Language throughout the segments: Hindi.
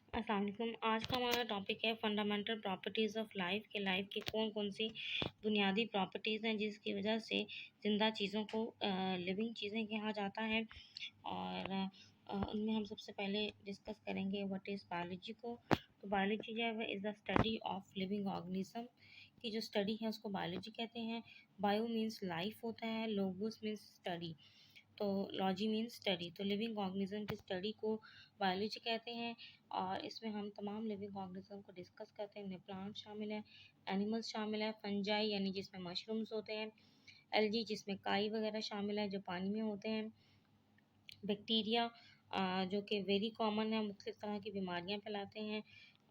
अस्सलाम वालेकुम। आज का हमारा टॉपिक है फंडामेंटल प्रॉपर्टीज़ ऑफ लाइफ के लाइफ की कौन कौन सी बुनियादी प्रॉपर्टीज़ हैं जिसकी वजह से ज़िंदा चीज़ों को लिविंग चीज़ें कहा जाता है। और उनमें हम सबसे पहले डिस्कस करेंगे व्हाट इज़ बायोलॉजी को। तो बायोलॉजी जो है वह is the study of living organism की जो स्टडी है उसको बायोलॉजी कहते हैं। बायो मीन्स लाइफ होता है, लोगोस मीन्स स्टडी, तो लॉजी मीन्स स्टडी। तो लिविंग ऑर्गेनिज्म की स्टडी को बायोलॉजी कहते हैं। और इसमें हम तमाम लिविंग ऑर्गेनिज्म को डिस्कस करते हैं। इनमें प्लांट शामिल है, एनिमल्स शामिल है, फंजाई यानी जिसमें मशरूम्स होते हैं, एल्गी जिसमें काई वगैरह शामिल है जो पानी में होते हैं, बैक्टीरिया जो कि वेरी कॉमन है, मुख्तलिफ तरह की बीमारियां फैलाते हैं,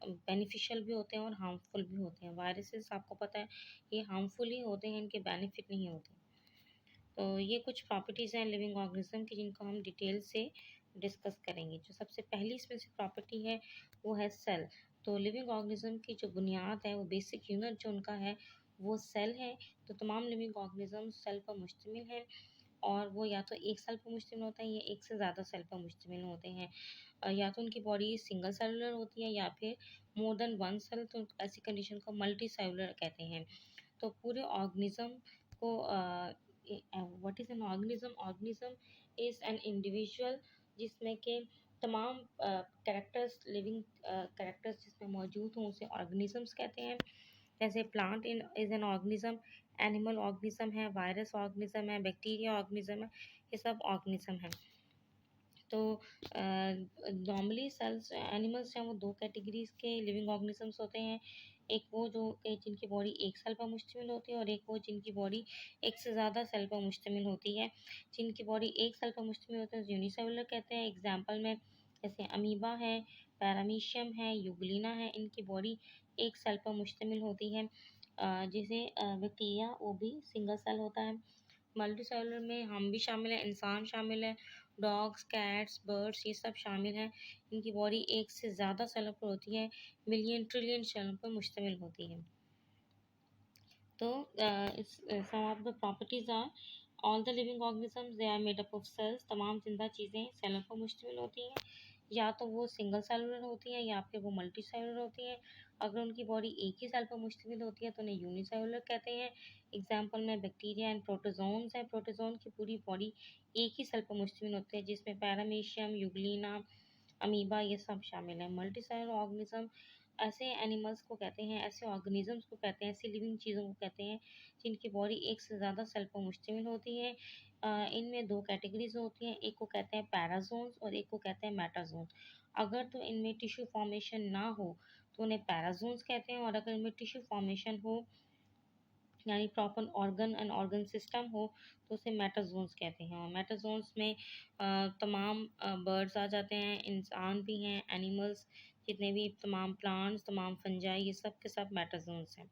बेनिफिशियल भी होते हैं और हार्मफुल भी होते हैं। वायरसेस आपको पता है ये हार्मफुल ही होते हैं, इनके बेनिफिट नहीं होते। तो ये कुछ प्रॉपर्टीज़ हैं लिविंग ऑर्गेनिज्म की जिनको हम डिटेल से डिस्कस करेंगे। जो सबसे पहली इसमें से प्रॉपर्टी है वो है सेल। तो लिविंग ऑर्गेनिज्म की जो बुनियाद है वो बेसिक यूनिट जो उनका है वो सेल है। तो तमाम लिविंग ऑर्गेनिज्म सेल पर मुश्तमिल है और वो या तो एक सेल पर मुश्तमिल होता है या एक से ज़्यादा सेल पर मुश्तमिल होते हैं। या तो उनकी बॉडी सिंगल सेलुलर होती है या फिर मोर देन वन सेल, तो ऐसी कंडीशन को मल्टी सेलुलर कहते हैं। तो पूरे ऑर्गेनिज्म को what is an organism? Organism is an individual जिसमें के तमाम कैरेक्टर्स लिविंग कैरेक्टर्स जिसमें मौजूद हों उसे ऑर्गेनिजम्स कहते हैं। जैसे plant in is an organism, animal organism है, वायरस ऑर्गेनिज्म है, बैक्टीरिया ऑर्गेनिज्म है, ये सब ऑर्गेनिज्म है। तो नॉर्मली सेल्स एनिमल्स हैं वो दो कैटेगरीज के लिविंग ऑर्गेनिजम्स होते हैं। एक वो जो कि जिनकी बॉडी एक सेल पर मुश्तमिल होती है और एक वो जिनकी बॉडी एक से ज़्यादा सेल पर मुश्तमिल होती है। जिनकी बॉडी एक सेल पर मुश्तमिल होती है यूनिसेलुलर कहते हैं। एग्जाम्पल में जैसे अमीबा है, पैरामीशियम है, यूग्लिना है, इनकी बॉडी एक सेल पर मुश्तमिल होती है। जैसे बैक्टीरिया वो भी सिंगल सेल होता है। मल्टी सेलुलर में हम भी शामिल हैं, इंसान शामिल है, डॉग्स, कैट्स, बर्ड्स ये सब शामिल हैं। इनकी बॉडी एक से ज़्यादा सेलों पर होती है, मिलियन ट्रिलियन सेलों पर मुश्तमिल होती है। तो some of the properties are all the living organisms they are made up of cells. तमाम जिंदा चीज़ें सेलों पर मुश्तमिल होती हैं, या तो वो सिंगल सेलुलर होती हैं या फिर वो मल्टी सेलुलर होती हैं। अगर उनकी बॉडी एक ही सेल पर मुश्तमिल होती है तो उन्हें यूनिसेलुलर कहते हैं। एग्जाम्पल में बैक्टीरिया एंड प्रोटोजोन्स है। प्रोटोजोन की पूरी बॉडी एक ही सेल पर मुश्तमिल होती है जिसमें पैरामीशियम, यूग्लिना, अमीबा ये सब शामिल है। मल्टी सेलुलर ऑर्गेनिज्म ऐसे एनिमल्स को कहते हैं, ऐसे ऑर्गेनिजम्स को कहते हैं, ऐसी लिविंग चीज़ों को कहते हैं जिनकी बॉडी एक से ज़्यादा सेल पर मुश्तमिल होती है। इनमें दो कैटेगरीज होती हैं, एक को कहते हैं पैराजोन्स और एक को कहते हैं मेटाजोन्स। अगर तो इनमें टिश्यू फॉर्मेशन ना हो तो उन्हें पैराजोन्स कहते हैं, और अगर इनमें टिश्यू फॉर्मेशन हो यानी proper organ and organ system हो तो उसे मेटाजोन्स कहते हैं। और मेटाजोन्स में तमाम बर्ड्स आ जाते हैं, इंसान भी हैं, एनिमल्स जितने भी तमाम प्लांट्स, तमाम फंजाई ये सब के सब मेटाजोन्स हैं।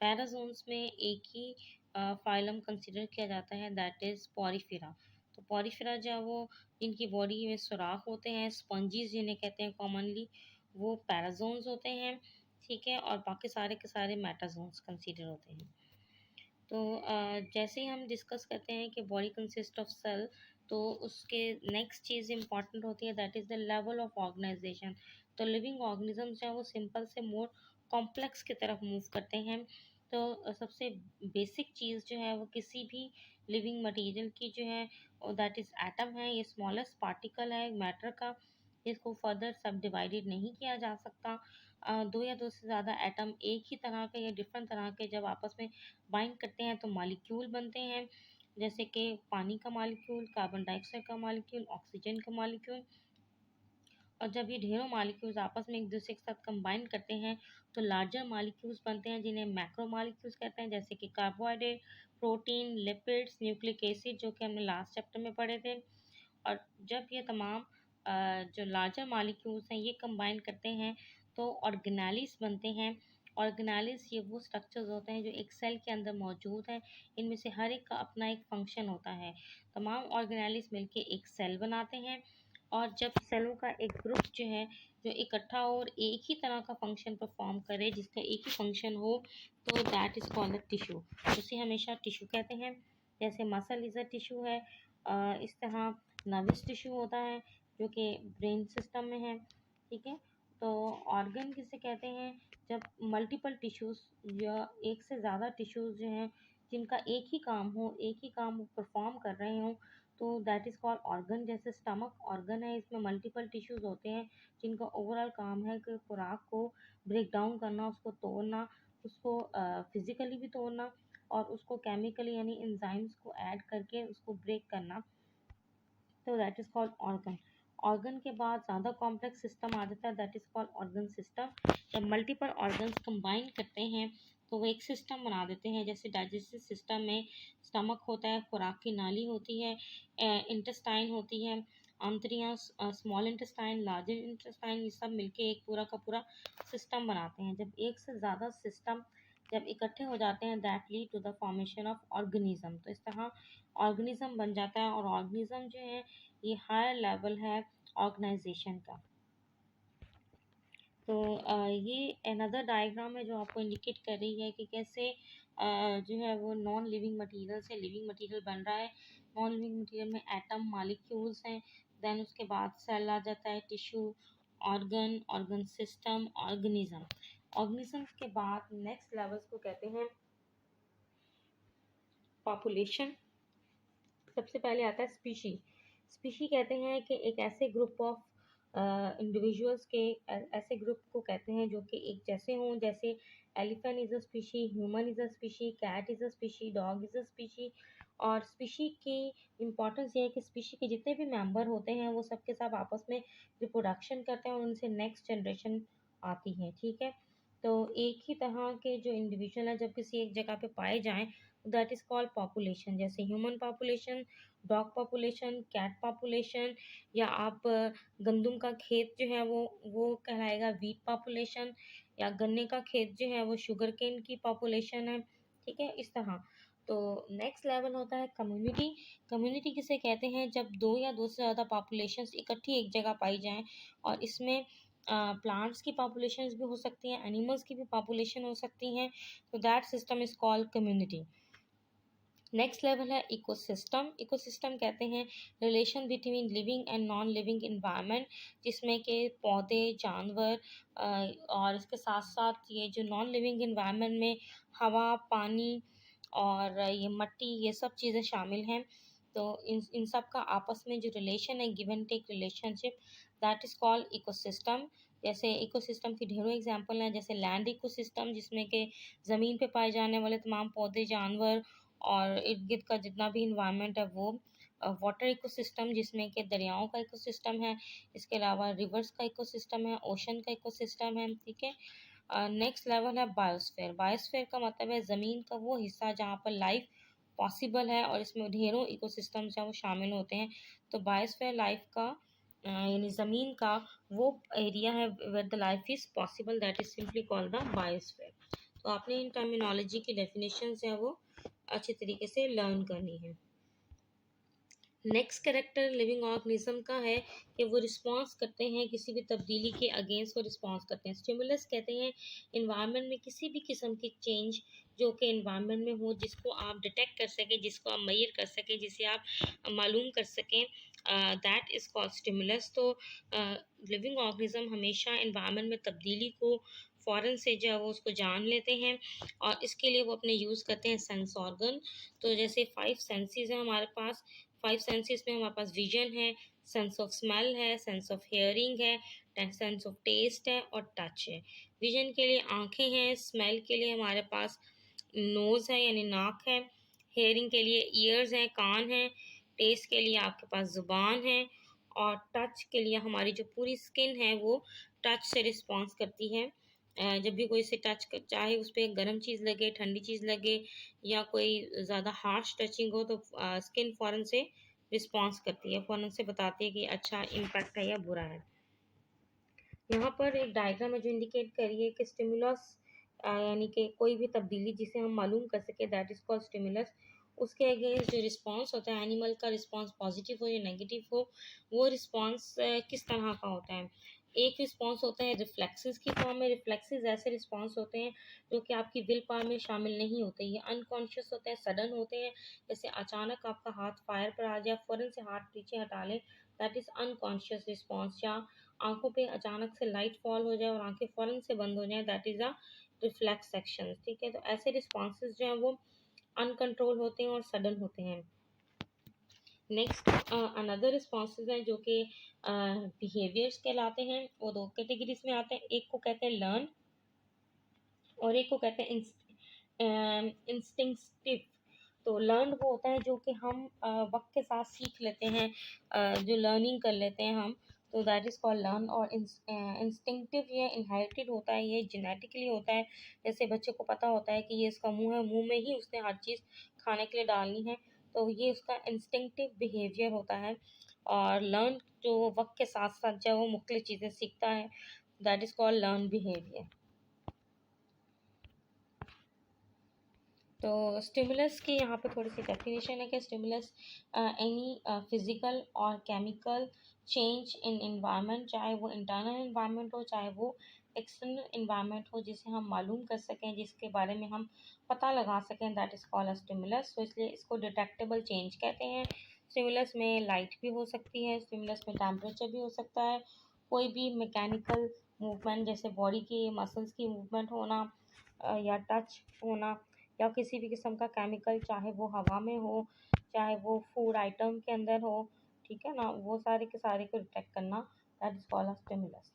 पैराजोन्स में एक ही फाइलम कंसिडर किया जाता है, दैट इज़ पॉरीफेरा। तो पॉरीफेरा जो है वो जिनकी बॉडी में सुराख होते हैं, स्पंजीज जिन्हें कहते हैं कॉमनली, वो पैराजोन्स होते हैं। ठीक है, और बाकी सारे के सारे मेटाजोन्स कंसिडर होते हैं। तो जैसे ही हम डिस्कस करते हैं कि बॉडी कंसिस्ट ऑफ सेल, तो उसके नेक्स्ट चीज़ इंपॉर्टेंट होती है, that is the level of organization. तो लिविंग ऑर्गेनिजम्स जो है वो सिंपल से मोर कॉम्प्लेक्स की तरफ मूव करते हैं। तो सबसे बेसिक चीज़ जो है वो किसी भी लिविंग मटेरियल की जो है दैट इज़ एटम है। ये स्मॉलेस्ट पार्टिकल है मैटर का, इसको फर्दर सब डिवाइडेड नहीं किया जा सकता। दो या दो से ज़्यादा एटम एक ही तरह के या डिफरेंट तरह के जब आपस में बाइंड करते हैं तो मॉलिक्यूल बनते हैं, जैसे कि पानी का मॉलिक्यूल, कार्बन डाइऑक्साइड का मॉलिक्यूल, ऑक्सीजन का मॉलिक्यूल। और जब ये ढेरों मॉलिक्यूल्स आपस में एक दूसरे के साथ कंबाइन करते हैं तो लार्जर मॉलिक्यूल्स बनते हैं जिन्हें मैक्रो मॉलिक्यूल्स कहते हैं, जैसे कि carbohydrate, protein, lipids, nucleic acid जो कि हमने लास्ट चैप्टर में पढ़े थे। और जब ये तमाम जो लार्जर मॉलिक्यूल्स हैं ये कंबाइन करते हैं तो ऑर्गेनेलिस बनते हैं। ऑर्गेनेलिस ये वो स्ट्रक्चर्स होते हैं जो एक सेल के अंदर मौजूद हैं। इनमें से हर एक का अपना एक फंक्शन होता है। तमाम ऑर्गेनेलिस मिलके एक सेल बनाते हैं, और जब सेलों का एक ग्रुप जो है जो इकट्ठा हो और एक ही तरह का फंक्शन परफॉर्म करे, जिसका एक ही फंक्शन हो, तो दैट इज़ कॉल्ड टिश्यू। उसे हमेशा टिश्यू कहते हैं। जैसे मसल इज़ अ टिश्यू है, इस तरह नर्वस टिश्यू होता है जो कि ब्रेन सिस्टम में है। ठीक है, तो ऑर्गन किसे कहते हैं, जब मल्टीपल टिश्यूज़ या एक से ज़्यादा टिश्यूज़ जो हैं जिनका एक ही काम हो, एक ही काम परफॉर्म कर रहे हों, तो दैट इज़ कॉल्ड ऑर्गन। जैसे स्टमक ऑर्गन है, इसमें मल्टीपल टिश्यूज़ होते हैं जिनका ओवरऑल काम है कि खुराक को ब्रेक डाउन करना, उसको तोड़ना, उसको फिजिकली भी तोड़ना और उसको केमिकली यानी एंजाइम्स को ऐड करके उसको ब्रेक करना। तो that is called organ. Organ के बाद ज़्यादा कॉम्प्लेक्स सिस्टम आ जाता है, that is called organ system. जब मल्टीपल ऑर्गन्स कंबाइन करते हैं तो वो एक सिस्टम बना देते हैं। जैसे डाइजेस्टिव सिस्टम में स्टमक होता है, खुराक की नाली होती है, इंटेस्टाइन होती है, आंतड़ियाँ, स्मॉल इंटेस्टाइन, लार्जर इंटेस्टाइन, ये सब मिलके एक पूरा का पूरा सिस्टम बनाते हैं। जब एक से ज़्यादा सिस्टम जब इकट्ठे हो जाते हैं, that lead to the formation of organism. तो इस तरह ऑर्गेनिज्म बन जाता है, और ऑर्गेनिज्म जो है ये हायर लेवल है ऑर्गेनाइजेशन का। तो ये अनदर डायग्राम है जो आपको इंडिकेट कर रही है कि कैसे जो है वो नॉन लिविंग मटेरियल से लिविंग मटेरियल बन रहा है। नॉन लिविंग मटेरियल में एटम, मॉलिक्यूल्स हैं, देन उसके बाद सेल आ जाता है, tissue, organ, organ system, organism. Organism के बाद नेक्स्ट लेवल्स को कहते हैं पॉपुलेशन। सबसे पहले आता है स्पीशी। स्पीशी कहते हैं कि एक ऐसे ग्रुप ऑफ इंडिविजुअल्स के, ऐसे ग्रुप को कहते हैं जो कि एक जैसे हों, जैसे elephant is a species, human is a species, cat is a species, dog is a species. और स्पीशी की इम्पोर्टेंस ये है कि स्पीशी के जितने भी मेंबर होते हैं वो सबके सब आपस में रिप्रोडक्शन करते हैं और उनसे नेक्स्ट जनरेशन आती है, ठीक है। तो एक ही तरह के जो इंडिविजुअल हैं जब किसी एक जगह पे पाए जाएं, दैट इज़ कॉल्ड पॉपुलेशन। जैसे human population, dog population, cat population, या आप गंदम का खेत जो है वो कहलाएगा वीट पॉपुलेशन, या गन्ने का खेत जो है वो शुगर केन की पॉपुलेशन है, ठीक है, इस तरह। तो नेक्स्ट लेवल होता है कम्युनिटी। कम्युनिटी किसे कहते हैं, जब दो या दो से ज़्यादा पॉपुलेशंस इकट्ठी एक जगह पाई जाएं, और इसमें प्लांट्स की पॉपुलेशंस भी हो सकती हैं, एनिमल्स की भी पॉपुलेशन हो सकती हैं, तो that system is called community. Next level है इकोसिस्टम। इकोसिस्टम कहते हैं relation between living and non living environment, जिसमें के पौधे, जानवर और इसके साथ साथ ये जो नॉन लिविंग इन्वायरमेंट में हवा, पानी और ये मट्टी, ये सब चीज़ें शामिल हैं। तो इन सब का आपस में जो रिलेशन है, give and take relationship, that is called ecosystem. जैसे इकोसिस्टम की ढेरों एग्जांपल हैं, जैसे लैंड इकोसिस्टम जिसमें के ज़मीन पे पाए जाने वाले तमाम पौधे, जानवर और इर्द गिर्द का जितना भी इन्वायरमेंट है वो। वाटर इकोसिस्टम जिसमें कि दरियाओं का इकोसिस्टम है, इसके अलावा रिवर्स का इकोसिस्टम है, ओशन का इकोसिस्टम है, ठीक है। नेक्स्ट लेवल है बायोस्फीयर। बायोस्फीयर का मतलब है ज़मीन का वो हिस्सा जहाँ पर लाइफ पॉसिबल है, और इसमें ढेरों इकोसिस्टम्स हैं वो शामिल होते हैं। तो बायोस्फीयर लाइफ का यानी ज़मीन का वो एरिया है where the life is possible, that is simply called the biosphere. तो आपने इन टर्मिनोलॉजी की डेफिनेशंस हैं वो अच्छे तरीके से लर्न करनी है। नेक्स्ट कैरेक्टर लिविंग ऑर्गेनिज्म का है कि वो रिस्पॉन्स करते हैं, किसी भी तब्दीली के अगेंस्ट वो रिस्पॉन्स करते हैं। स्टिमुलस कहते हैं इन्वायरमेंट में किसी भी किस्म की चेंज जो कि इन्वायरमेंट में हो, जिसको आप डिटेक्ट कर सकें, जिसको आप मेजर कर सकें, जिसे आप मालूम कर सकें, दैट इज़ कॉल्ड स्टिमुलस। तो लिविंग ऑर्गेनिज्म हमेशा इन्वायरमेंट में तब्दीली को फ़ौरन से जो है वो उसको जान लेते हैं, और इसके लिए वो अपने यूज़ करते हैं सेंस ऑर्गन। तो जैसे 5 सेंसेस हैं हमारे पास, 5 सेंसेस में हमारे पास विजन है, सेंस ऑफ स्मेल है, सेंस ऑफ हेयरिंग है, सेंस ऑफ टेस्ट है और टच है। विजन के लिए आंखें हैं, स्मेल के लिए हमारे पास नोज़ है यानी नाक है, हेयरिंग के लिए ईयर्स हैं, कान हैं, टेस्ट के लिए आपके पास ज़ुबान है, और टच के लिए हमारी जो पूरी स्किन है वो टच से रिस्पॉन्स करती है। जब भी कोई से टच कर, चाहे उस पर गर्म चीज़ लगे, ठंडी चीज़ लगे, या कोई ज़्यादा हार्श टचिंग हो, तो स्किन फ़ौरन से रिस्पॉन्स करती है, फ़ौरन से बताती है कि अच्छा इम्पैक्ट है या बुरा है। यहाँ पर एक डायग्राम है जो इंडिकेट करिए कि स्टिमुलस यानी कि कोई भी तब्दीली जिसे हम मालूम कर सके, दैट इज़ कॉल्ड स्टिमुलस। उसके अगेंस्ट जो रिस्पॉन्स होता है, एनिमल का रिस्पॉन्स पॉजिटिव हो या नेगेटिव हो, वो रिस्पॉन्स किस तरह का होता है। एक रिस्पॉन्स होता है रिफ्लेक्सेस की फॉर्म में। रिफ्लेक्सेस ऐसे रिस्पॉन्स होते हैं जो कि आपकी विल पावर में शामिल नहीं होते, ये अनकॉन्शियस होते हैं, सडन होते हैं। जैसे अचानक आपका हाथ फायर पर आ जाए, फ़ौरन से हाथ पीछे हटा लें, दैट इज़ अनकॉन्शियस रिस्पॉन्स। या आंखों पे अचानक से लाइट फॉल हो जाए और आंखें फौरन से बंद हो जाए, that is a reflex action. ठीक है, तो ऐसे रिस्पॉन्सेज जो हैं वो अनकंट्रोल होते हैं और सडन होते हैं। नेक्स्ट अनदर रिस्पॉन्सेज हैं जो कि बिहेवियर्स कहलाते हैं। वो दो कैटेगरीज में आते हैं, एक को कहते हैं लर्न और एक को कहते हैं इंस्टिंक्टिव। तो लर्न वो होता है जो कि हम वक्त के साथ सीख लेते हैं, जो लर्निंग कर लेते हैं हम, तो दैट इज़ कॉल्ड लर्न। और इंस्टिंक्टिव ये इनहेरिटेड होता है, ये जेनेटिकली होता है। जैसे बच्चे को पता होता है कि ये इसका मुंह है, मुंह में ही उसने हर चीज़ खाने के लिए डालनी है, तो ये उसका इंस्टिंक्टिव बिहेवियर होता है। और लर्न जो वक्त के साथ साथ जो है वो मुख्तलिफ चीज़ें सीखता है, that is called learn behaviour. तो स्टिमुलस की यहाँ पे थोड़ी सी डेफिनेशन है कि स्टिमुलस एनी फिजिकल और केमिकल चेंज इन एनवायरनमेंट, चाहे वो इंटरनल एनवायरनमेंट हो चाहे वो एक्सटर्नल एनवायरनमेंट हो, जिसे हम मालूम कर सकें, जिसके बारे में हम पता लगा सकें, that is called a stimulus. तो इसलिए इसको डिटेक्टेबल चेंज कहते हैं। स्टिमुलस में लाइट भी हो सकती है, स्टिमुलस में टेम्परेचर भी हो सकता है, कोई भी मैकेनिकल मूवमेंट जैसे बॉडी की मसल्स की मूवमेंट होना या टच होना, या किसी भी किस्म का केमिकल, चाहे वो हवा में हो चाहे वो फूड आइटम के अंदर हो, ठीक है ना, वो सारे के सारे को डिटेक्ट करना, that is called stimulus.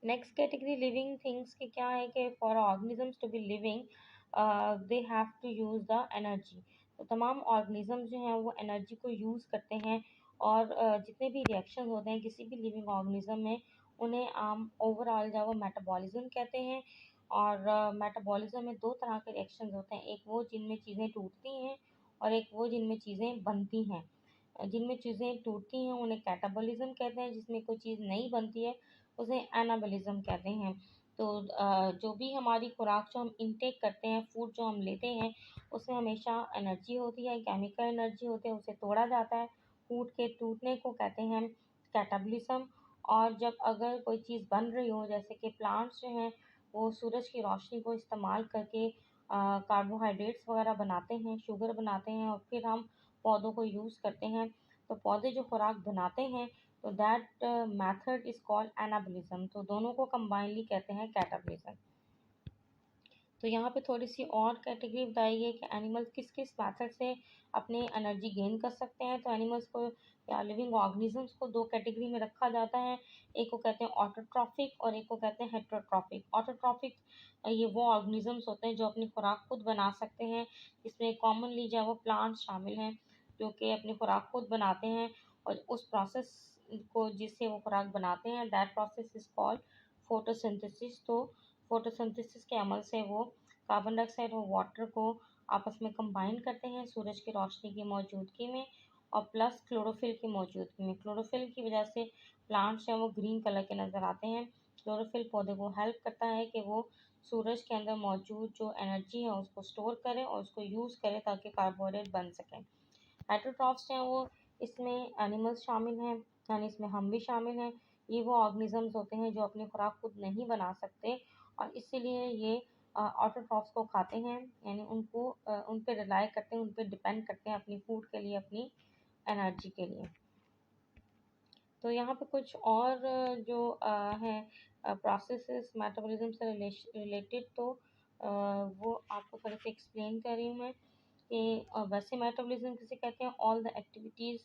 Next category living things की क्या है कि for organisms to be living they have to use the energy. तो तमाम ऑर्गेनिज्म जो हैं वो एनर्जी को यूज़ करते हैं, और जितने भी रिएक्शन होते हैं किसी भी लिविंग ऑर्गेनिज्म में, उन्हें आम ओवरऑल जो है वो मेटाबॉलिज्म कहते हैं। और मेटाबॉलिज्म में दो तरह के रिएक्शन होते हैं, एक वो जिनमें चीज़ें टूटती हैं और एक वो जिनमें चीज़ें बनती हैं। जिनमें चीज़ें टूटती हैं उन्हें कैटाबॉलिज्म कहते हैं, जिसमें कोई चीज़ नहीं बनती है उसे एनाबॉलिज्म कहते हैं। तो जो भी हमारी खुराक जो हम इनटेक करते हैं, फूड जो हम लेते हैं, उसमें हमेशा एनर्जी होती है, केमिकल एनर्जी होती है, उसे तोड़ा जाता है, फूड के टूटने को कहते हैं कैटाबॉलिज्म। और जब अगर कोई चीज़ बन रही हो, जैसे कि प्लांट्स जो हैं वो सूरज की रोशनी को इस्तेमाल करके कार्बोहाइड्रेट्स वगैरह बनाते हैं, शुगर बनाते हैं, और फिर हम पौधों को यूज़ करते हैं, तो पौधे जो खुराक बनाते हैं, तो that method is called anabolism. तो दोनों को कंबाइनली कहते हैं कैटाबॉलिज्म। तो यहाँ पे थोड़ी सी और कैटेगरी बताई है कि एनिमल्स किस किस मेथड से अपने एनर्जी गेन कर सकते हैं। तो एनिमल्स को या लिविंग ऑर्गेनिजम्स को दो कैटेगरी में रखा जाता है, एक को कहते हैं ऑटोट्रॉफिक और एक को कहते हैं हेटरोट्रॉफिक। ऑटोट्रॉफिक ये वो ऑर्गेनिजम्स होते हैं जो अपनी खुराक खुद बना सकते हैं, इसमें कॉमनली जो है वो प्लांट्स शामिल हैं जो कि अपनी खुराक खुद बनाते हैं, और उस प्रोसेस को जिससे वो खुराक बनाते हैं, that process is called photosynthesis. तो फोटोसिंथेसिस के अमल से वो कार्बन डाइऑक्साइड और वाटर को आपस में कंबाइन करते हैं सूरज की रोशनी की मौजूदगी में, और प्लस क्लोरोफिल की मौजूदगी में। क्लोरोफिल की वजह से प्लांट्स हैं वो ग्रीन कलर के नज़र आते हैं। क्लोरोफिल पौधे को हेल्प करता है कि वो सूरज के अंदर मौजूद जो एनर्जी है उसको स्टोर करें और उसको यूज़ करें ताकि कार्बोहाइड्रेट बन सकें। हेटरोट्रॉफ्स हैं वो, इसमें एनिमल्स शामिल हैं, यानी इसमें हम भी शामिल हैं। ये वो ऑर्गेनिजम्स होते हैं जो अपनी खुराक खुद नहीं बना सकते, और इसीलिए ये ऑटोट्रॉफ्स को खाते हैं, यानी उनको उन पे रिलाई करते हैं, उन पे डिपेंड करते हैं अपनी फूड के लिए, अपनी एनर्जी के लिए। तो यहाँ पे कुछ और जो हैं प्रोसेसेस मेटाबॉलिज्म से रिलेटेड, तो वो आपको थोड़े से एक्सप्लेन कर रही हूँ मैं कि वैसे मेटाबॉलिज्म किसे कहते हैं, ऑल द एक्टिविटीज़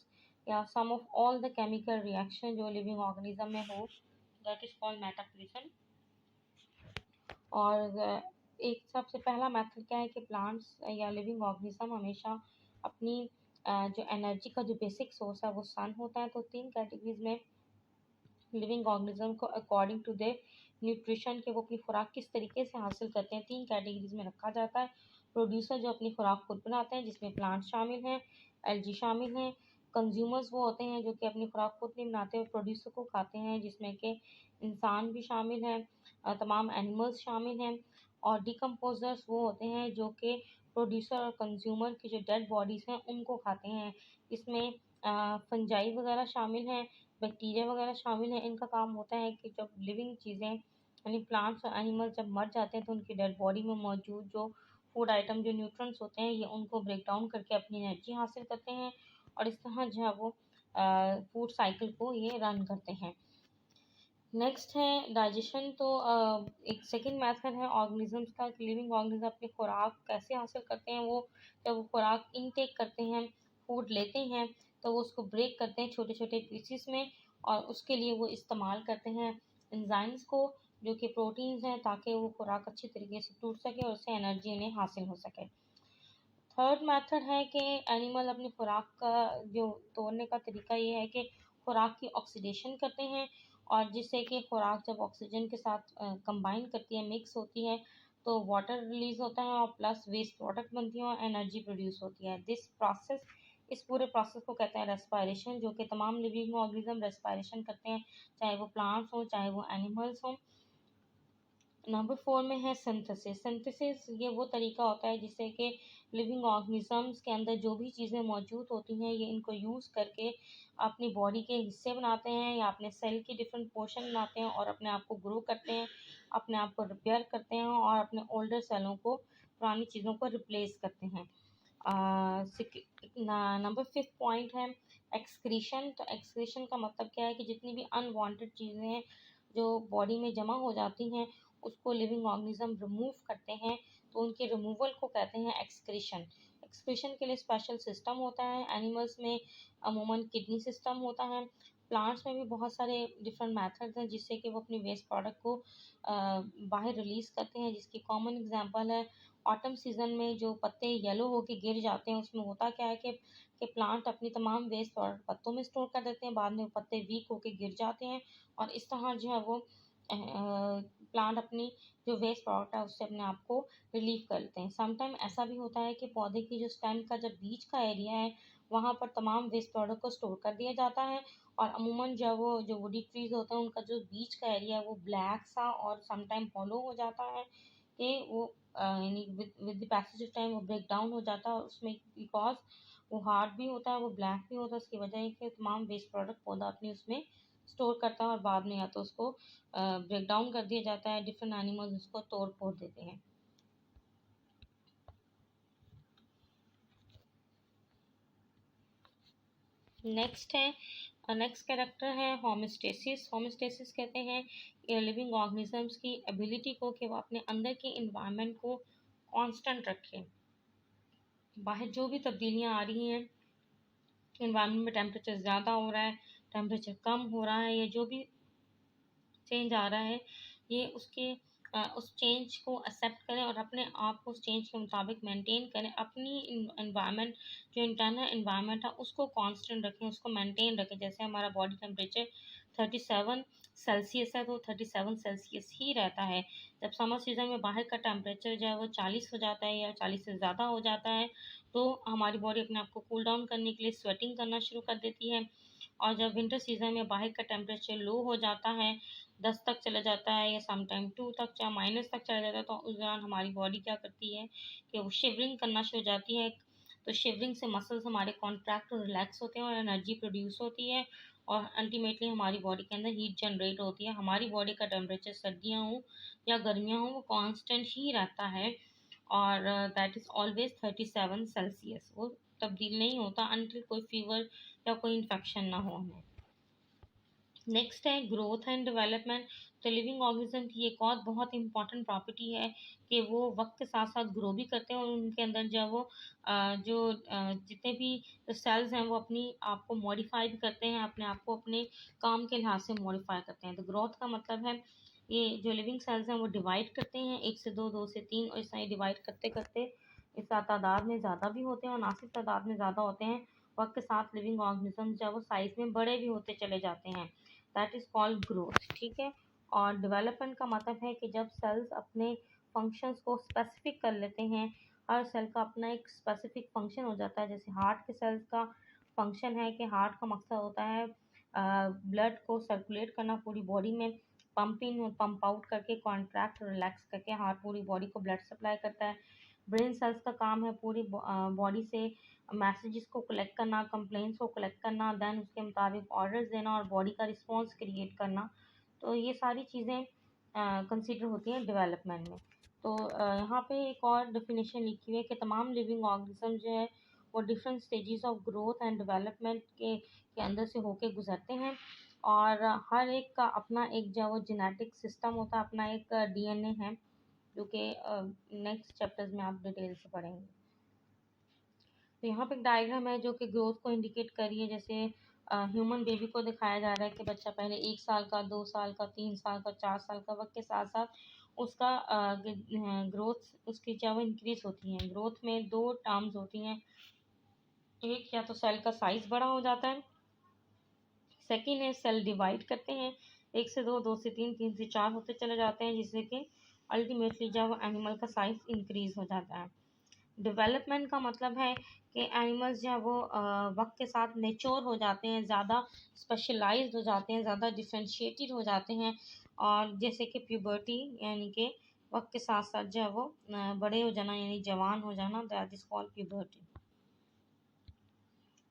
या some of all the chemical reaction जो लिविंग ऑर्गेनिज्म में हो, दैट इज कॉल्ड मेटाबॉलिज्म। और एक सबसे पहला मेथड क्या है कि प्लांट्स या लिविंग ऑर्गेनिज्म हमेशा अपनी जो एनर्जी का जो बेसिक सोर्स है वो सन होता है। तो तीन कैटेगरीज में लिविंग ऑर्गेनिज्म को अकॉर्डिंग टू देयर न्यूट्रिशन के वो अपनी खुराक किस तरीके से हासिल करते हैं, तीन कैटेगरीज में रखा जाता है। प्रोड्यूसर जो अपनी खुराक खुद बनाते हैं, जिसमें प्लांट शामिल हैं, एल्गी शामिल हैं। कंज्यूमर्स वो होते हैं जो कि अपनी खुराक खुद नहीं बनाते, प्रोड्यूसर को खाते हैं, जिसमें कि इंसान भी शामिल है, तमाम एनिमल्स शामिल हैं। और डिकम्पोजर्स वो होते हैं जो कि प्रोड्यूसर और कंज्यूमर की जो डेड बॉडीज़ हैं उनको खाते हैं, इसमें फंजाई वगैरह शामिल हैं, बैक्टीरिया वगैरह शामिल हैं। इनका काम होता है कि जब लिविंग चीज़ें यानी प्लांट्स और एनिमल्स जब मर जाते हैं तो उनकी डेड बॉडी में मौजूद जो फूड आइटम जो न्यूट्रंट्स होते हैं ये उनको ब्रेक डाउन करके अपनी एनर्जी हासिल करते हैं, और इस तरह जो है वो फूड साइकिल को ये रन करते हैं। नेक्स्ट है डाइजेशन। तो एक सेकंड मेथड है ऑर्गेनिजम्स का, लिविंग ऑर्गेनिज्म अपनी खुराक कैसे हासिल करते हैं। वो जब वो खुराक इनटेक करते हैं, फूड लेते हैं, तो वो उसको ब्रेक करते हैं छोटे छोटे पीसीस में, और उसके लिए वो इस्तेमाल करते हैं एंजाइम्स को, जो कि प्रोटीन्स हैं, ताकि वो खुराक अच्छी तरीके से टूट सके और उससे एनर्जी इन्हें हासिल हो सके। थर्ड मेथड है कि एनिमल अपनी खुराक का जो तोड़ने का तरीका ये है कि खुराक की ऑक्सीडेशन करते हैं, और जिससे कि खुराक जब ऑक्सीजन के साथ कंबाइन करती है, मिक्स होती है, तो वाटर रिलीज होता है और प्लस वेस्ट प्रोडक्ट बनती है और एनर्जी प्रोड्यूस होती है। इस पूरे प्रोसेस को कहते हैं रेस्पायरेशन, जो कि तमाम लिविंग ऑर्गेनिज्म रेस्पायरेशन करते हैं, चाहे वो प्लांट्स हों चाहे वो एनिमल्स हों। नंबर 4 में है सिंथेसिस। सिंथेसिस ये वो तरीका होता है जिससे कि लिविंग ऑर्गेनिजम्स के अंदर जो भी चीज़ें मौजूद होती हैं, ये इनको यूज़ करके अपनी बॉडी के हिस्से बनाते हैं या अपने सेल की डिफरेंट पोर्शन बनाते हैं और अपने आप को ग्रो करते हैं, अपने आप को रिपेयर करते हैं और अपने ओल्डर सेलों को, पुरानी चीज़ों को रिप्लेस करते हैं। नंबर 5 पॉइंट है एक्सक्रीशन। तो एक्सक्रीशन का मतलब क्या है कि जितनी भी अनवांटेड चीज़ें हैं जो बॉडी में जमा हो जाती हैं, उसको लिविंग ऑर्गेनिज्म रिमूव करते हैं, तो उनके रिमूवल को कहते हैं एक्सक्रीशन। एक्सक्रीशन के लिए स्पेशल सिस्टम होता है। एनिमल्स में अमूमन किडनी सिस्टम होता है। प्लांट्स में भी बहुत सारे डिफरेंट मेथड्स हैं जिससे कि वो अपनी वेस्ट प्रोडक्ट को बाहर रिलीज करते हैं, जिसकी कॉमन एग्जांपल है ऑटम सीजन में जो पत्ते येलो होके गिर जाते हैं। उसमें होता क्या है कि प्लांट अपनी तमाम वेस्ट प्रोडक्ट पत्तों में स्टोर कर देते हैं, बाद में वो पत्ते वीक होके गिर जाते हैं, और इस तरह जो है वो प्लांट अपनी जो वेस्ट प्रोडक्ट है उससे अपने आप को रिलीव कर लेते हैं। समटाइम ऐसा भी होता है कि पौधे की जो स्टेम का जब बीच का एरिया है, वहाँ पर तमाम वेस्ट प्रोडक्ट को स्टोर कर दिया जाता है, और अमूमन जब वो जो वुडी ट्रीज होते हैं उनका जो बीच का एरिया है वो ब्लैक सा और समटाइम हॉलो हो जाता है, कि वो यानी with the passage of time वो ब्रेक डाउन हो जाता है, और उसमें बिकॉज वो हार्ड भी होता है, वो ब्लैक भी होता है, उसकी वजह है कि तमाम वेस्ट प्रोडक्ट पौधा अपनी उसमें स्टोर करता है, और बाद में या तो उसको ब्रेक डाउन कर दिया जाता है, डिफरेंट एनिमल्स उसको तोड़ फोड़ देते हैं। नेक्स्ट कैरेक्टर है होमोस्टेसिस। होमोस्टेसिस कहते हैं लिविंग ऑर्गेनिजम्स की एबिलिटी को कि वो अपने अंदर के इन्वायरमेंट को कांस्टेंट रखें। बाहर जो भी तब्दीलियां आ रही हैं, इन्वायरमेंट में टेम्परेचर ज़्यादा हो रहा है, टेम्परेचर कम हो रहा है, या जो भी चेंज आ रहा है, ये उस चेंज को एक्सेप्ट करें और अपने आप को उस चेंज के मुताबिक मेंटेन करें। अपनी इन्वायरमेंट, जो इंटरनल इन्वायरमेंट है, उसको कांस्टेंट रखें, उसको मेंटेन रखें। जैसे हमारा बॉडी टेम्परेचर 37 सेल्सियस है, तो 37 सेल्सियस ही रहता है। जब समर सीजन में बाहर का टेम्परेचर जो है वो 40 हो जाता है या 40 से ज़्यादा हो जाता है, तो हमारी बॉडी अपने आप को कूल डाउन करने के लिए स्वेटिंग करना शुरू कर देती है। और जब विंटर सीजन में बाहर का टेम्परेचर लो हो जाता है, 10 तक चला जाता है या समटाइम 2 तक या माइनस तक चला जाता है, तो उस दौरान हमारी बॉडी क्या करती है कि वो शिवरिंग करना शुरू हो जाती है। तो शिवरिंग से मसल्स हमारे कॉन्ट्रैक्ट और रिलैक्स होते हैं और एनर्जी प्रोड्यूस होती है, और अल्टीमेटली हमारी बॉडी के अंदर हीट जनरेट होती है। हमारी बॉडी का टेम्परेचर सर्दियाँ हों या गर्मियाँ हों वो कांस्टेंट ही रहता है, और दैट इज़ ऑलवेज 37 सेल्सियस। वो तब्दील नहीं होता अनटिल कोई फीवर या कोई इन्फेक्शन ना हो हमें। नेक्स्ट है ग्रोथ एंड डेवलपमेंट। तो लिविंग ऑर्गेनिज्म की एक और बहुत इंपॉर्टेंट प्रॉपर्टी है कि वो वक्त के साथ साथ ग्रो भी करते हैं, और उनके अंदर जब वो जितने भी सेल्स हैं वो अपनी आप को मॉडिफाई भी करते हैं, अपने आप को अपने काम के लिहाज से मॉडिफाई करते हैं। तो ग्रोथ का मतलब है ये जो लिविंग सेल्स हैं वो डिवाइड करते हैं, 1 से 2, 2 से 3, और इस तरह डिवाइड करते करते इस तादाद में ज़्यादा भी होते हैं और नासिक तादाद में ज़्यादा होते हैं। वक्त के साथ लिविंग ऑर्गेनिज्म जब वो साइज़ में बड़े भी होते चले जाते हैं, दैट इज़ कॉल्ड ग्रोथ। ठीक है। और डेवलपमेंट का मतलब है कि जब सेल्स अपने फंक्शंस को स्पेसिफिक कर लेते हैं, हर सेल का अपना एक स्पेसिफिक फंक्शन हो जाता है। जैसे हार्ट के सेल्स का फंक्शन है कि हार्ट का मकसद होता है ब्लड को सर्कुलेट करना पूरी बॉडी में, पंप इन और पंप आउट करके, कॉन्ट्रैक्ट और रिलैक्स करके हार्ट पूरी बॉडी को ब्लड सप्लाई करता है। ब्रेन सेल्स का काम है पूरी बॉडी से मैसेजेस को कलेक्ट करना, कंप्लेंट्स को कलेक्ट करना, देन उसके मुताबिक ऑर्डर्स देना और बॉडी का रिस्पॉन्स क्रिएट करना। तो ये सारी चीज़ें कंसीडर होती हैं डेवलपमेंट में। तो यहाँ पे एक और डेफिनेशन लिखी हुई है कि तमाम लिविंग ऑर्गेनिज्म जो है वो different stages of growth and development के अंदर से होके गुजरते हैं, और हर एक का अपना एक जो वो जेनेटिक सिस्टम होता है, अपना एक डीएनए है, जो कि नेक्स्ट चैप्टर्स में आप डिटेल से पढ़ेंगे। तो यहाँ पे एक डायग्राम है जो कि ग्रोथ को इंडिकेट कर रही है। जैसे ह्यूमन बेबी को दिखाया जा रहा है कि बच्चा पहले 1 साल का, 2 साल का, 3 साल का, 4 साल का, वक्त के साथ साथ उसका ग्रोथ उसकी जो वो इंक्रीज होती है। ग्रोथ में दो टर्म्स होती हैं, एक या तो सेल का साइज बड़ा हो जाता है, सेकेंड है सेल डिवाइड करते हैं, 1 से 2, 2 से 3, 3 से 4 होते चले जाते हैं, जिससे कि अल्टीमेटली जब एनिमल का साइज इंक्रीज हो जाता है। डेवलपमेंट का मतलब है कि एनिमल्स जो है वो वक्त के साथ मेच्योर हो जाते हैं, ज़्यादा स्पेशलाइज्ड हो जाते हैं, ज़्यादा डिफ्रेंशिएटेड हो जाते हैं। और जैसे कि प्यूबर्टी यानी कि वक्त के साथ साथ जो है वो बड़े हो जाना यानी जवान हो जाना, that is called puberty.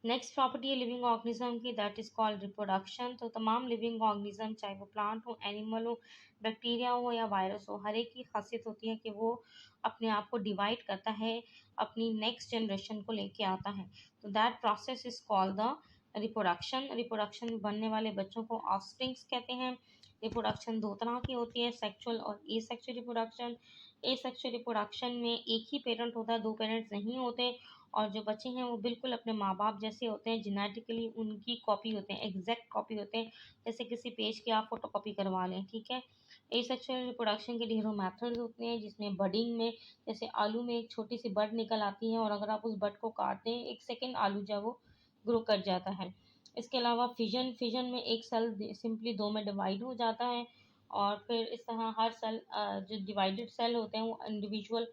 Next property है लिविंग ऑर्गेनिज्म की, दैट इज़ कॉल्ड रिप्रोडक्शन। तो तमाम लिविंग ऑर्गेनिज्म, चाहे वो प्लांट हो, एनिमल हो, बैक्टीरिया हो या वायरस हो, हर एक की खासियत होती है कि वो अपने आप को डिवाइड करता है, अपनी नेक्स्ट जनरेशन को लेके आता है। तो that process is called the reproduction. Reproduction में बनने वाले बच्चों को ऑफस्प्रिंग्स कहते हैं। रिप्रोडक्शन दो तरह की होती है, सेक्सुअल और एसेक्सुअल रिप्रोडक्शन। एसेक्सुअल रिप्रोडक्शन में एक ही पेरेंट होता है, दो पेरेंट्स नहीं होते, और जो बच्चे हैं वो बिल्कुल अपने माँ बाप जैसे होते हैं, जेनेटिकली उनकी कॉपी होते हैं, एग्जैक्ट कॉपी होते हैं, जैसे किसी पेज की आप फोटो कॉपी करवा लें, ठीक है। एसेक्सुअल रिप्रोडक्शन के ढेरों मेथड्स होते हैं, जिसमें बडिंग में जैसे आलू में एक छोटी सी बड निकल आती है, और अगर आप उस बड को काटते हैं, एक सेकेंड आलू जो है वो ग्रो कर जाता है। इसके अलावा फिजन, फिजन में एक सेल सिंपली दो में डिवाइड हो जाता है, और फिर इस तरह हर सेल जो डिवाइडेड सेल होते हैं वो इंडिविजुअल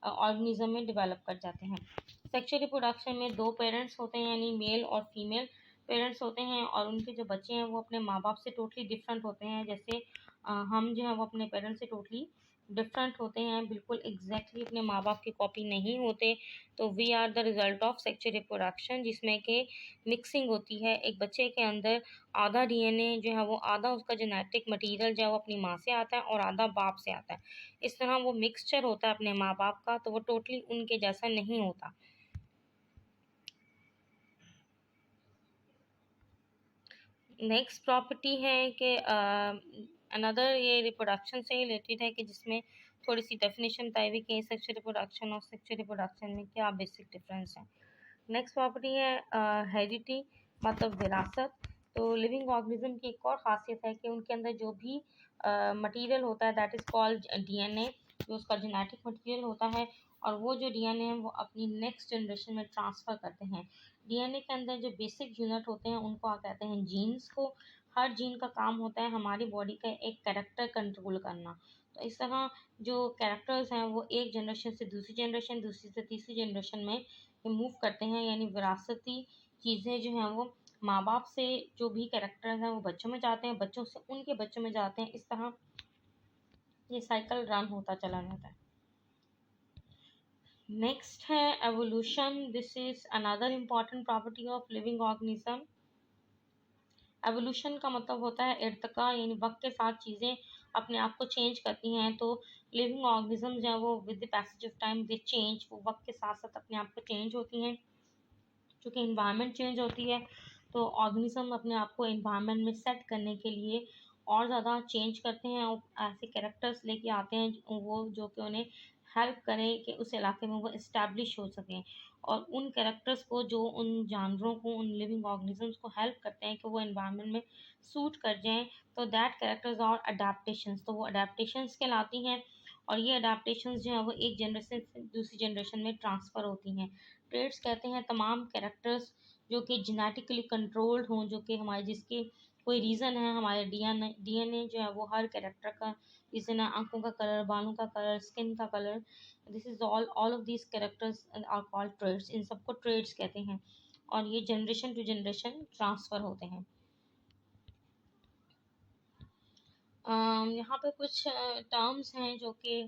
ऑर्गेनिज्म में डेवलप कर जाते हैं। सेक्सुअल रिप्रोडक्शन में दो पेरेंट्स होते हैं, यानी मेल और फीमेल पेरेंट्स होते हैं, और उनके जो बच्चे हैं वो अपने माँ बाप से टोटली डिफरेंट होते हैं। जैसे हम जो है वो अपने पेरेंट्स से टोटली डिफरेंट होते हैं, बिल्कुल एग्जैक्टली अपने माँ बाप की कॉपी नहीं होते। तो we are the result of sexual reproduction, जिसमें कि मिक्सिंग होती है। एक बच्चे के अंदर आधा डीएनए जो है वो, आधा उसका जेनेटिक मटेरियल जो है वो अपनी माँ से आता है और आधा बाप से आता है। इस तरह वो मिक्सचर होता है अपने माँ बाप का, तो वो टोटली उनके जैसा नहीं होता। नेक्स्ट प्रॉपर्टी है कि अनदर, ये रिप्रोडक्शन से रिलेटेड है कि जिसमें थोड़ी सी डेफिनेशन बताई हुई कि सेक्सुअल रिप्रोडक्शन और सेक्सुअल रिप्रोडक्शन में क्या बेसिक डिफरेंस है। नेक्स्ट प्रॉपर्टी है हेरिडिटी, मतलब विरासत। तो लिविंग ऑर्गेनिज्म की एक और खासियत है कि उनके अंदर जो भी मटेरियल होता है, दैट इज़ कॉल्ड डीएनए, जो उसका जेनेटिक मटेरियल होता है, और वो जो डीएनए है वो अपनी नेक्स्ट जनरेशन में ट्रांसफ़र करते हैं। डीएनए के अंदर जो बेसिक यूनिट होते हैं उनको आप कहते हैं जीन्स को। हर जीन का काम होता है हमारी बॉडी का एक कैरेक्टर कंट्रोल करना। तो इस तरह जो कैरेक्टर्स हैं वो एक जनरेशन से दूसरी जनरेशन, दूसरी से तीसरी जनरेशन में मूव करते हैं, यानी विरासती चीज़ें जो हैं वो माँ बाप से जो भी कैरेक्टर्स हैं वो बच्चों में जाते हैं, बच्चों से उनके बच्चों में जाते हैं। इस तरह ये साइकिल रन होता चला जाता है। नेक्स्ट है evolution. This is another important property of living organism. Evolution का मतलब होता है इर्तिका, यानी वक्त के साथ चीज़ें अपने आप को चेंज करती हैं। तो लिविंग ऑर्गेनिज्म जो है वो with the passage of time they change, वो वक्त के साथ साथ अपने आप को चेंज होती हैं। चूँकि इन्वायरमेंट चेंज होती है, तो ऑर्गेनिज्म अपने आप को इन्वायरमेंट में सेट करने के लिए और ज़्यादा चेंज करते हैं, और ऐसे कैरेक्टर्स लेके आते हैं वो जो कि उन्हें हेल्प करें कि उस इलाके में वो इस्टेब्लिश हो सकें। और उन कैरेक्टर्स को, जो उन जानवरों को, उन लिविंग ऑर्गेनिजम्स को हेल्प करते हैं कि वो इन्वायरमेंट में सूट कर जाएं, तो दैट कैरेक्टर्स और अडेप्टेशंस, तो वो अडेप्टेशंस कहलाती हैं। और ये अडेप्टेशंस जो है वो एक जनरेशन से दूसरी जनरेशन में ट्रांसफ़र होती हैं। ट्रेड्स कहते हैं तमाम कैरेक्टर्स जो कि जेनेटिकली कंट्रोल्ड हों, जो कि हमारे जिसके कोई रीज़न है, हमारे डीएनए जो है वो हर कैरेक्टर का रीज़न है। आंखों का कलर, बालों का कलर, स्किन का colour, this is all of these characters are called traits. इन सबको ट्रेड्स कहते हैं, और ये जनरेशन टू जनरेशन ट्रांसफ़र होते हैं। यहाँ पे कुछ टर्म्स हैं जो कि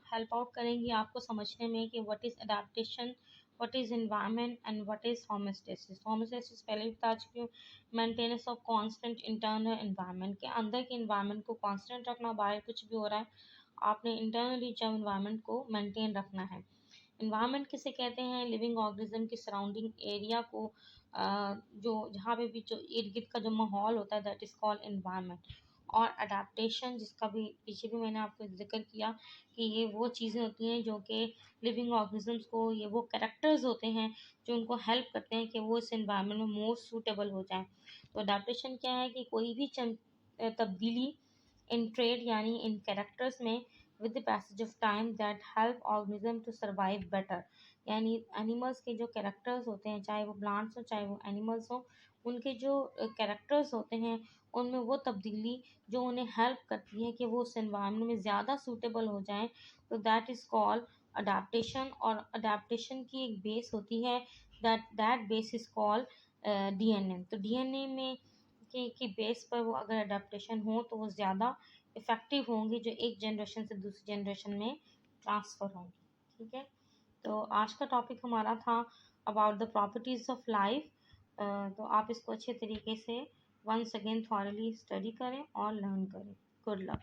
हेल्प आउट करेंगी आपको समझने में कि what is adaptation, what is environment and what is homeostasis. Homeostasis पहले भी बता चुकी हूँ, maintenance of constant internal environment, के अंदर के एनवायरनमेंट को कांस्टेंट रखना, बाहर कुछ भी हो रहा है आपने इंटरनली जब एनवायरनमेंट को मेंटेन रखना है। एनवायरनमेंट किसे कहते हैं? लिविंग ऑर्गेनिज्म की सराउंडिंग एरिया को जो जहाँ पे भी जो इर्द गिर्द का जो माहौल होता है, दैट इज़ कॉल्ड एनवायरनमेंट। और अडेप्टेशन, जिसका भी पीछे भी मैंने आपको जिक्र किया कि ये वो चीज़ें होती हैं जो कि लिविंग ऑर्गेनिजम्स को, ये वो कैरेक्टर्स होते हैं जो उनको हेल्प करते हैं कि वो इस एनवायरनमेंट में मोर सूटेबल हो जाएं। तो अडेप्टेशन क्या है कि कोई भी तब्दीली इन ट्रेड यानी इन कैरेक्टर्स में with the passage of time that help organism to survive better. यानी एनिमल्स के जो कैरेक्टर्स होते हैं, चाहे वो प्लांट्स हो चाहे वो एनिमल्स हो, उनके जो कैरेक्टर्स होते हैं उनमें वो तब्दीली जो उन्हें हेल्प करती है कि वो उस एनवायरनमेंट में ज़्यादा सूटेबल हो जाएं, तो दैट इज़ कॉल्ड अडेप्टेशन। और अडेप्टेशन की एक बेस होती है, that base is called DNA. तो डीएनए में की बेस पर वो अगर अडेप्टेशन हो तो वो ज़्यादा इफ़ेक्टिव होंगी, जो एक जनरेशन से दूसरी जनरेशन में ट्रांसफ़र होंगी। ठीक है, तो आज का टॉपिक हमारा था about the properties of life. तो आप इसको अच्छे तरीके से वंस अगेन थॉरली स्टडी करें और लर्न करें। Good luck.